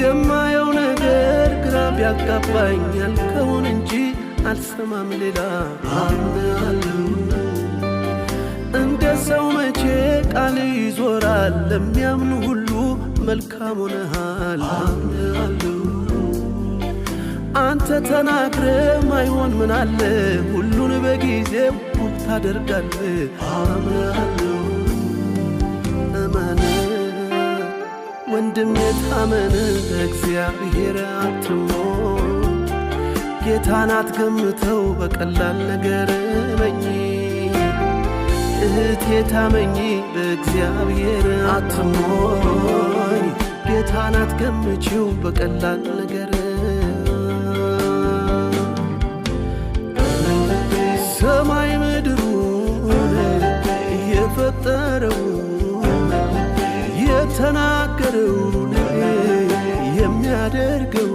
የማየው ነገር ግራ ቢያጋባኛል ከሆነ እንጂ አልሰማም ሌላ አምናለሁ እንደ ሰው መቼ ቃል ይዞራል ለሚያምኑ ሁሉ መልካም ሆነሃል አምናለሁ አንተ ተናግረ ማይሆን ምን አለ ሁሉን በጊዜው ታደርጋለህ አምናለሁ እመን ወንድም የታመን እግዚአብሔር አትሞት ጌታን አትገምተው በቀላል ነገር እመኝ እህቴ ታመኝ በእግዚአብሔር አትሞኝ ጌታን አትገምቺው በቀላል ነገር ሰማይ ምድሩን የፈጠረው የተናገረውን የሚያደርገው